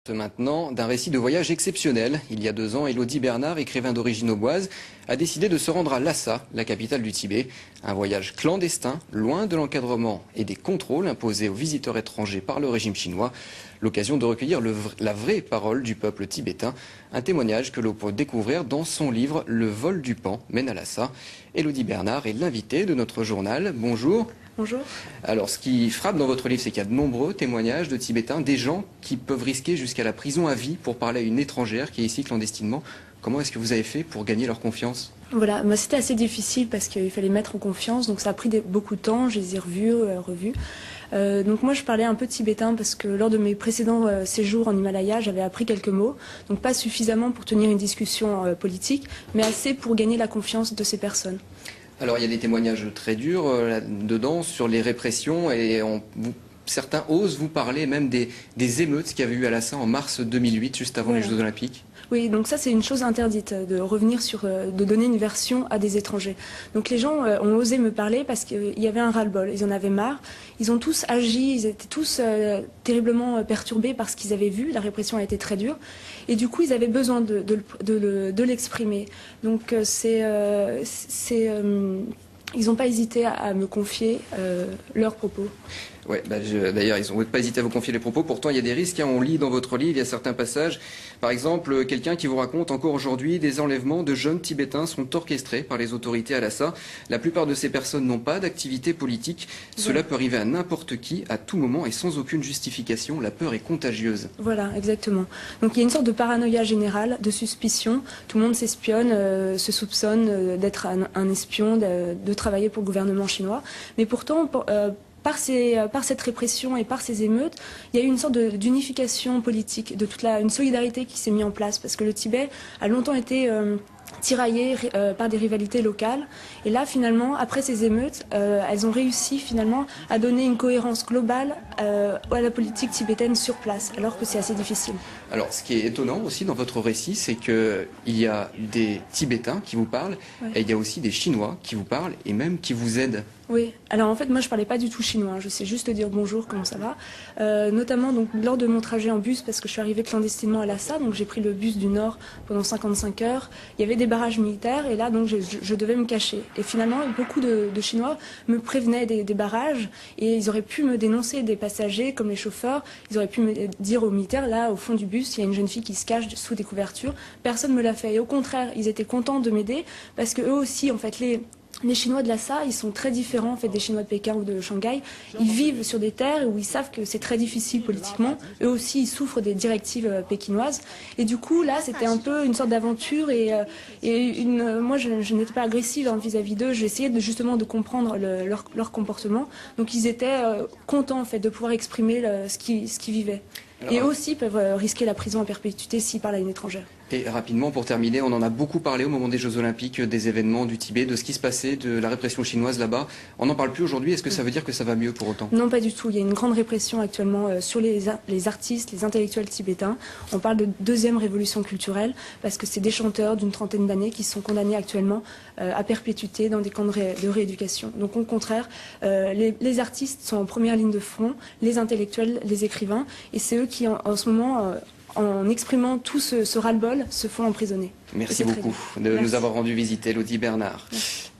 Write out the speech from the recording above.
Maintenant, d'un récit de voyage exceptionnel. Il y a 2 ans, Élodie Bernard, écrivain d'origine auboise, a décidé de se rendre à Lhasa, la capitale du Tibet. Un voyage clandestin, loin de l'encadrement et des contrôles imposés aux visiteurs étrangers par le régime chinois. L'occasion de recueillir la vraie parole du peuple tibétain. Un témoignage que l'on peut découvrir dans son livre « Le vol du pan mène à Lhasa ». Élodie Bernard est l'invitée de notre journal. Bonjour. Bonjour. Alors, ce qui frappe dans votre livre, c'est qu'il y a de nombreux témoignages de Tibétains, des gens qui peuvent risquer jusqu'à la prison à vie pour parler à une étrangère qui est ici clandestinement. Comment est-ce que vous avez fait pour gagner leur confiance? Voilà, c'était assez difficile parce qu'il fallait mettre en confiance, donc ça a pris beaucoup de temps, je les ai revus. Donc moi je parlais un peu tibétain parce que lors de mes précédents séjours en Himalaya, j'avais appris quelques mots, donc pas suffisamment pour tenir une discussion politique, mais assez pour gagner la confiance de ces personnes. Alors il y a des témoignages très durs là-dedans sur les répressions et certains osent vous parler même des émeutes qu'il y avait eu à Lhasa en mars 2008, juste avant les Jeux Olympiques. Oui, donc ça c'est une chose interdite, de revenir de donner une version à des étrangers. Donc les gens ont osé me parler parce qu'il y avait un ras-le-bol, ils en avaient marre. Ils ont tous agi, ils étaient tous terriblement perturbés par ce qu'ils avaient vu, la répression a été très dure. Et du coup ils avaient besoin de l'exprimer. Donc ils n'ont pas hésité à me confier leurs propos. Ouais, d'ailleurs, ils n'ont pas hésité à vous confier les propos. Pourtant, il y a des risques. On lit dans votre livre, il y a certains passages. Par exemple, quelqu'un qui vous raconte encore aujourd'hui des enlèvements de jeunes Tibétains sont orchestrés par les autorités à Lhasa. La plupart de ces personnes n'ont pas d'activité politique. Cela peut arriver à n'importe qui, à tout moment et sans aucune justification. La peur est contagieuse. Voilà, exactement. Donc il y a une sorte de paranoïa générale, de suspicion. Tout le monde s'espionne, se soupçonne d'être un espion, de travailler pour le gouvernement chinois. Mais pourtant, par cette répression et par ces émeutes, il y a eu une sorte d'unification politique, de une solidarité qui s'est mise en place, parce que le Tibet a longtemps été tiraillé par des rivalités locales. Et là, finalement, après ces émeutes, elles ont réussi finalement à donner une cohérence globale à la politique tibétaine sur place, alors que c'est assez difficile. Alors, ce qui est étonnant aussi dans votre récit, c'est qu'il y a des Tibétains qui vous parlent, et il y a aussi des Chinois qui vous parlent et même qui vous aident. Oui, alors en fait moi je parlais pas du tout chinois, je sais juste dire bonjour, comment ça va. Notamment donc lors de mon trajet en bus, parce que je suis arrivée clandestinement à Lhasa, donc j'ai pris le bus du Nord pendant 55 heures. Il y avait des barrages militaires et là donc je devais me cacher. Et finalement beaucoup de Chinois me prévenaient des barrages et ils auraient pu me dénoncer, des passagers comme les chauffeurs. Ils auraient pu me dire aux militaires, là au fond du bus il y a une jeune fille qui se cache sous des couvertures. Personne ne me l'a fait et au contraire ils étaient contents de m'aider parce que eux aussi en fait les Chinois de Lhasa, ils sont très différents en fait, des Chinois de Pékin ou de Shanghai. Ils vivent sur des terres où ils savent que c'est très difficile politiquement. Eux aussi, ils souffrent des directives pékinoises. Et du coup, là, c'était un peu une sorte d'aventure. Moi, je n'étais pas agressive vis-à-vis d'eux. J'essayais justement de comprendre leur comportement. Donc, ils étaient contents en fait, de pouvoir exprimer ce qu'ils vivaient. Et aussi peuvent risquer la prison à perpétuité s'ils parlent à une étrangère. Et rapidement, pour terminer, on en a beaucoup parlé au moment des Jeux Olympiques, des événements du Tibet, de ce qui se passait, de la répression chinoise là-bas. On n'en parle plus aujourd'hui. Est-ce que ça veut dire que ça va mieux pour autant? Non, pas du tout. Il y a une grande répression actuellement sur les artistes, les intellectuels tibétains. On parle de deuxième révolution culturelle parce que c'est des chanteurs d'une trentaine d'années qui sont condamnés actuellement à perpétuité dans des camps de rééducation. Donc au contraire, les artistes sont en première ligne de front, les intellectuels, les écrivains, et c'est eux qui en ce moment... en exprimant tout ce ras-le-bol, se font emprisonner. Merci beaucoup de nous avoir rendu visite, Élodie Bernard. Merci.